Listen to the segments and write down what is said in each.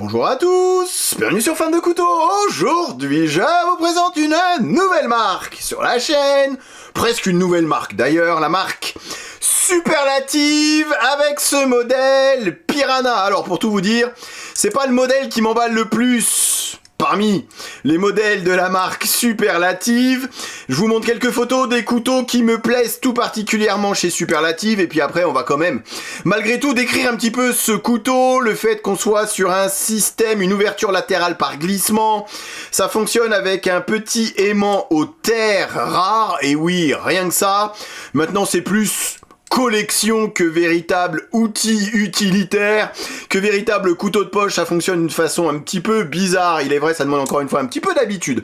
Bonjour à tous, bienvenue sur Fan de Couteau. Aujourd'hui, je vous présente une nouvelle marque sur la chaîne. Presque une nouvelle marque d'ailleurs, la marque Superlative avec ce modèle Piranha. Alors pour tout vous dire, c'est pas le modèle qui m'emballe le plus parmi les modèles de la marque Superlative. Je vous montre quelques photos des couteaux qui me plaisent tout particulièrement chez Superlative, et puis après on va quand même malgré tout décrire un petit peu ce couteau, le fait qu'on soit sur un système, une ouverture latérale par glissement. Ça fonctionne avec un petit aimant aux terres rares, et oui, rien que ça. Maintenant c'est plus collection que véritable outil utilitaire, que véritable couteau de poche. Ça fonctionne d'une façon un petit peu bizarre, il est vrai, ça demande encore une fois un petit peu d'habitude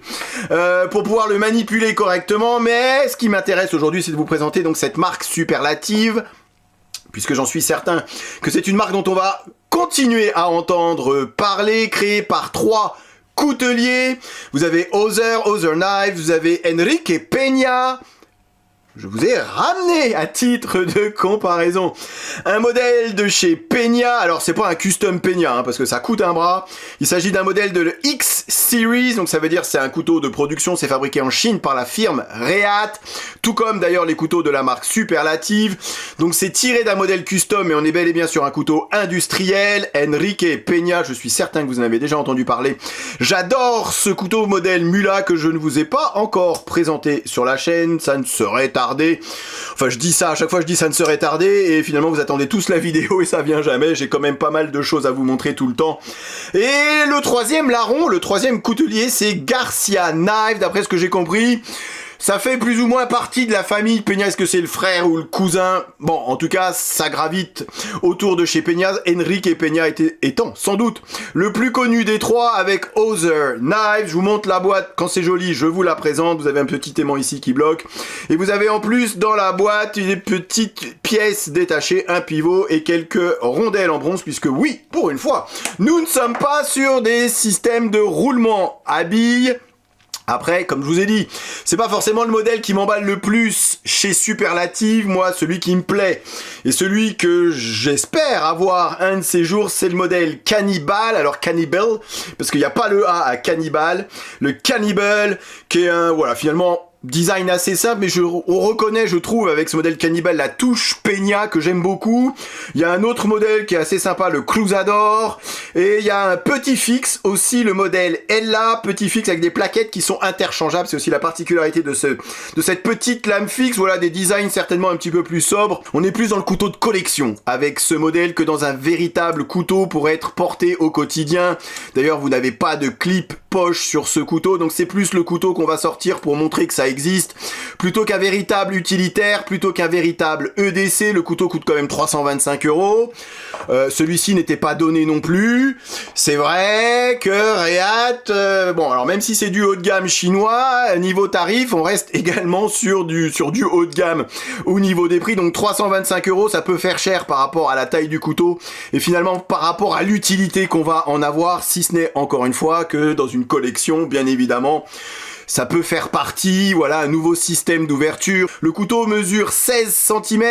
pour pouvoir le manipuler correctement, mais ce qui m'intéresse aujourd'hui, c'est de vous présenter donc cette marque Superlative, puisque j'en suis certain que c'est une marque dont on va continuer à entendre parler, créée par 3 couteliers. Vous avez Other Knives, vous avez Enrique Peña. Je vous ai ramené à titre de comparaison un modèle de chez Peña. Alors c'est pas un custom Peña parce que ça coûte un bras. Il s'agit d'un modèle de X Series, donc ça veut dire c'est un couteau de production, c'est fabriqué en Chine par la firme Reate, tout comme d'ailleurs les couteaux de la marque Superlative. Donc c'est tiré d'un modèle custom, mais on est bel et bien sur un couteau industriel. Enrique Peña, je suis certain que vous en avez déjà entendu parler. J'adore ce couteau modèle Mula que je ne vous ai pas encore présenté sur la chaîne, ça ne serait tardé. Enfin je dis ça, à chaque fois je dis ça ne serait tardé, et finalement vous attendez tous la vidéo et ça vient jamais. J'ai quand même pas mal de choses à vous montrer tout le temps. Et le troisième larron, le troisième coutelier, c'est Garcia Knives, d'après ce que j'ai compris. Ça fait plus ou moins partie de la famille Peña. Est-ce que c'est le frère ou le cousin? Bon, en tout cas, ça gravite autour de chez Peña. Enrique Peña étant sans doute le plus connu des 3 avec Other Knives. Je vous montre la boîte. Quand c'est joli, je vous la présente. Vous avez un petit aimant ici qui bloque. Et vous avez en plus dans la boîte des petites pièces détachées, un pivot et quelques rondelles en bronze. Puisque oui, pour une fois, nous ne sommes pas sur des systèmes de roulement à billes. Après, comme je vous ai dit, c'est pas forcément le modèle qui m'emballe le plus chez Superlative. Moi, celui qui me plaît et celui que j'espère avoir un de ces jours, c'est le modèle Cannibal. Alors Cannibal, parce qu'il n'y a pas le A à Cannibal. Le Cannibal, qui est un, voilà, finalement, design assez simple, mais on reconnaît, je trouve, avec ce modèle Cannibal, la touche Peña que j'aime beaucoup. Il y a un autre modèle qui est assez sympa, le Cruzador, et il y a un petit fixe aussi, le modèle Ella, petit fixe avec des plaquettes qui sont interchangeables. C'est aussi la particularité de cette petite lame fixe. Voilà, des designs certainement un petit peu plus sobres. On est plus dans le couteau de collection avec ce modèle que dans un véritable couteau pour être porté au quotidien. D'ailleurs, vous n'avez pas de clip poche sur ce couteau, donc c'est plus le couteau qu'on va sortir pour montrer que ça existe, plutôt qu'un véritable utilitaire, plutôt qu'un véritable EDC. Le couteau coûte quand même 325 €. Celui-ci n'était pas donné non plus. C'est vrai que Reate, bon, alors même si c'est du haut de gamme chinois, niveau tarif, on reste également sur du haut de gamme au niveau des prix. Donc 325 €, ça peut faire cher par rapport à la taille du couteau et finalement par rapport à l'utilité qu'on va en avoir, si ce n'est encore une fois que dans une collection, bien évidemment. Ça peut faire partie, voilà, un nouveau système d'ouverture. Le couteau mesure 16 cm.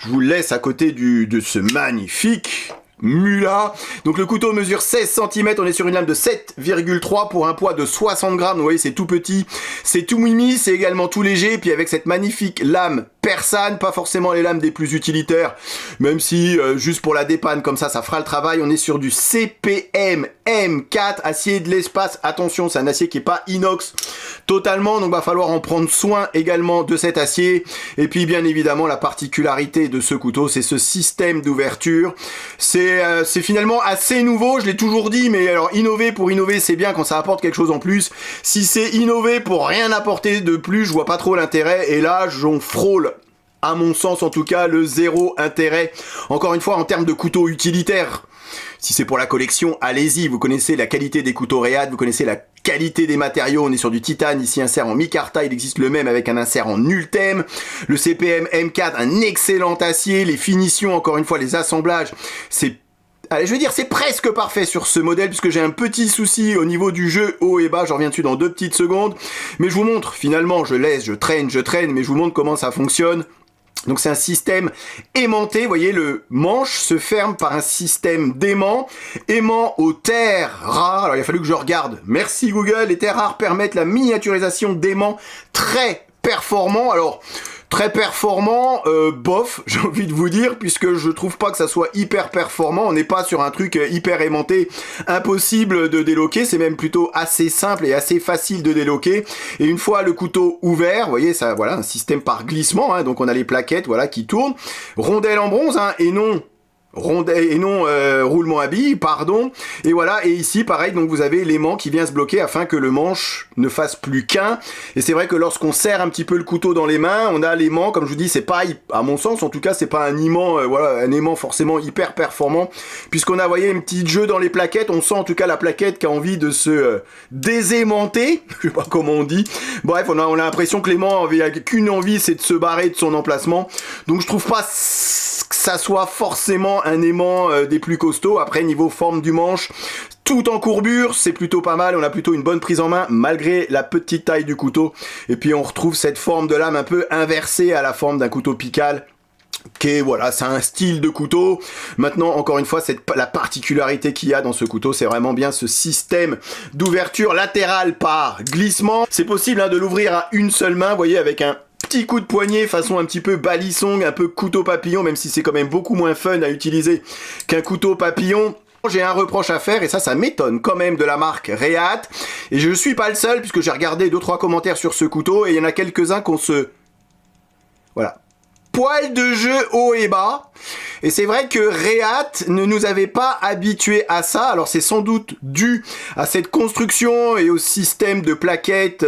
Je vous le laisse à côté de ce magnifique Mula. Donc le couteau mesure 16 cm, on est sur une lame de 7,3 pour un poids de 60 grammes. Vous voyez, c'est tout petit, c'est tout mimi, c'est également tout léger. Et puis avec cette magnifique lame persane, pas forcément les lames des plus utilitaires, même si juste pour la dépanne comme ça fera le travail. On est sur du CPM M4, acier de l'espace. Attention, c'est un acier qui est pas inox totalement, donc va falloir en prendre soin également de cet acier. Et puis bien évidemment, la particularité de ce couteau, c'est ce système d'ouverture. C'est finalement assez nouveau, je l'ai toujours dit, mais alors innover pour innover, c'est bien quand ça apporte quelque chose en plus. Si c'est innover pour rien apporter de plus, je vois pas trop l'intérêt, et là j'en frôle, à mon sens en tout cas, le zéro intérêt. Encore une fois, en termes de couteaux utilitaires, si c'est pour la collection, allez-y, vous connaissez la qualité des couteaux Reate, vous connaissez la qualité des matériaux, on est sur du titane, ici insert en micarta, il existe le même avec un insert en Ultem, le CPM M4, un excellent acier, les finitions, encore une fois, les assemblages, c'est allez, je veux dire, c'est presque parfait sur ce modèle, puisque j'ai un petit souci au niveau du jeu haut et bas, j'en reviens dessus dans 2 petites secondes, mais je vous montre, finalement, je laisse, je traîne, mais je vous montre comment ça fonctionne. Donc c'est un système aimanté, vous voyez le manche se ferme par un système d'aimant, aimant aux terres rares. Alors il a fallu que je regarde, merci Google, les terres rares permettent la miniaturisation d'aimants très performants. Alors très performant, bof, j'ai envie de vous dire, puisque je trouve pas que ça soit hyper performant, on n'est pas sur un truc hyper aimanté, impossible de déloquer, c'est même plutôt assez simple et assez facile de déloquer, et une fois le couteau ouvert, vous voyez, ça, voilà, un système par glissement, hein, donc on a les plaquettes, voilà, qui tournent, rondelle en bronze, hein, et non roulement à billes, pardon, et voilà, et ici pareil, donc vous avez l'aimant qui vient se bloquer afin que le manche ne fasse plus qu'un, et c'est vrai que lorsqu'on serre un petit peu le couteau dans les mains, on a l'aimant, comme je vous dis, c'est pas, à mon sens en tout cas, c'est pas un aimant, voilà, un aimant forcément hyper performant, puisqu'on a, vous voyez, un petit jeu dans les plaquettes, on sent en tout cas la plaquette qui a envie de se désaimanter, je sais pas comment on dit, bref, on a l'impression que l'aimant avait qu'une envie, c'est de se barrer de son emplacement, donc je trouve pas que ça soit forcément un aimant des plus costauds. Après, niveau forme du manche, tout en courbure, c'est plutôt pas mal, on a plutôt une bonne prise en main malgré la petite taille du couteau, et puis on retrouve cette forme de lame un peu inversée à la forme d'un couteau pical, qui est, voilà, c'est un style de couteau. Maintenant, encore une fois, la particularité qu'il y a dans ce couteau, c'est vraiment bien ce système d'ouverture latérale par glissement. C'est possible, hein, de l'ouvrir à une seule main, vous voyez, avec un petit coup de poignet façon un petit peu balisong, un peu couteau papillon, même si c'est quand même beaucoup moins fun à utiliser qu'un couteau papillon. J'ai un reproche à faire, et ça m'étonne quand même, de la marque Reate, et je suis pas le seul, puisque j'ai regardé 2-3 commentaires sur ce couteau, et il y en a quelques-uns qu'on se... Voilà. Poil de jeu haut et bas. Et c'est vrai que Reate ne nous avait pas habitués à ça. Alors c'est sans doute dû à cette construction et au système de plaquettes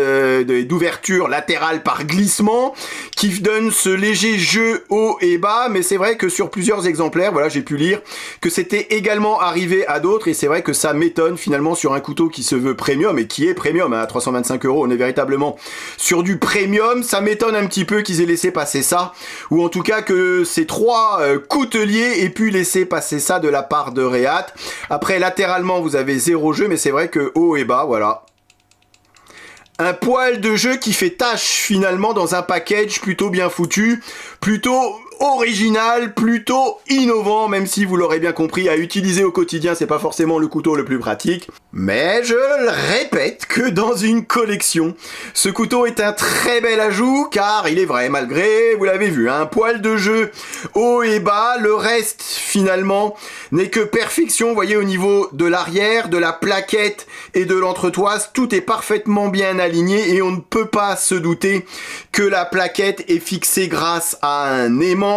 d'ouverture latérale par glissement qui donne ce léger jeu haut et bas. Mais c'est vrai que sur plusieurs exemplaires, voilà, j'ai pu lire que c'était également arrivé à d'autres. Et c'est vrai que ça m'étonne finalement sur un couteau qui se veut premium et qui est premium, hein, à 325 €. On est véritablement sur du premium. Ça m'étonne un petit peu qu'ils aient laissé passer ça. Ou en tout cas que ces trois couteliers aient pu laisser passer ça de la part de Reate. Après, latéralement, vous avez 0 jeu, mais c'est vrai que haut et bas, voilà. Un poil de jeu qui fait tâche finalement dans un package plutôt bien foutu, plutôt original, plutôt innovant, même si vous l'aurez bien compris, à utiliser au quotidien, c'est pas forcément le couteau le plus pratique. Mais je le répète que dans une collection, ce couteau est un très bel ajout, car il est vrai, malgré, vous l'avez vu, un poil de jeu haut et bas, le reste finalement n'est que perfection, vous voyez, au niveau de l'arrière, de la plaquette et de l'entretoise, tout est parfaitement bien aligné et on ne peut pas se douter que la plaquette est fixée grâce à un aimant.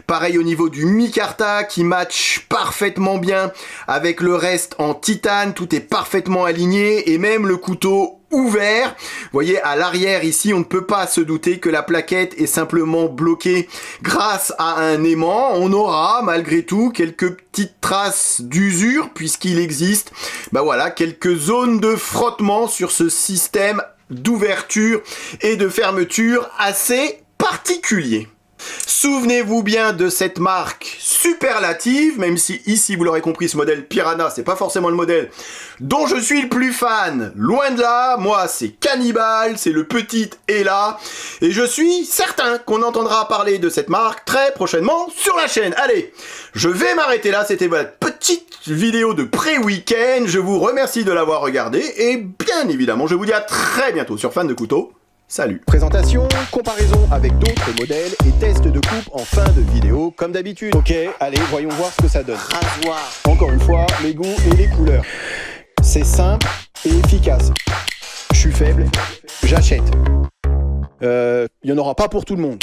Pareil au niveau du micarta qui match parfaitement bien avec le reste en titane, tout est parfaitement aligné et même le couteau ouvert. Vous voyez à l'arrière ici, on ne peut pas se douter que la plaquette est simplement bloquée grâce à un aimant. On aura malgré tout quelques petites traces d'usure puisqu'il existe, bah voilà, quelques zones de frottement sur ce système d'ouverture et de fermeture assez particulier. Souvenez-vous bien de cette marque superlative, même si ici vous l'aurez compris, ce modèle Piranha c'est pas forcément le modèle dont je suis le plus fan, loin de là. Moi c'est Cannibal, c'est le petit Ella, et je suis certain qu'on entendra parler de cette marque très prochainement sur la chaîne. Allez, je vais m'arrêter là, c'était votre petite vidéo de pré-week-end, je vous remercie de l'avoir regardé, et bien évidemment je vous dis à très bientôt sur Fan de Couteau. Salut. Présentation, comparaison avec d'autres modèles et test de coupe en fin de vidéo comme d'habitude. Ok, allez, voyons voir ce que ça donne. Rasoir. Encore une fois, les goûts et les couleurs. C'est simple et efficace. Je suis faible, j'achète. Il n'y en aura pas pour tout le monde.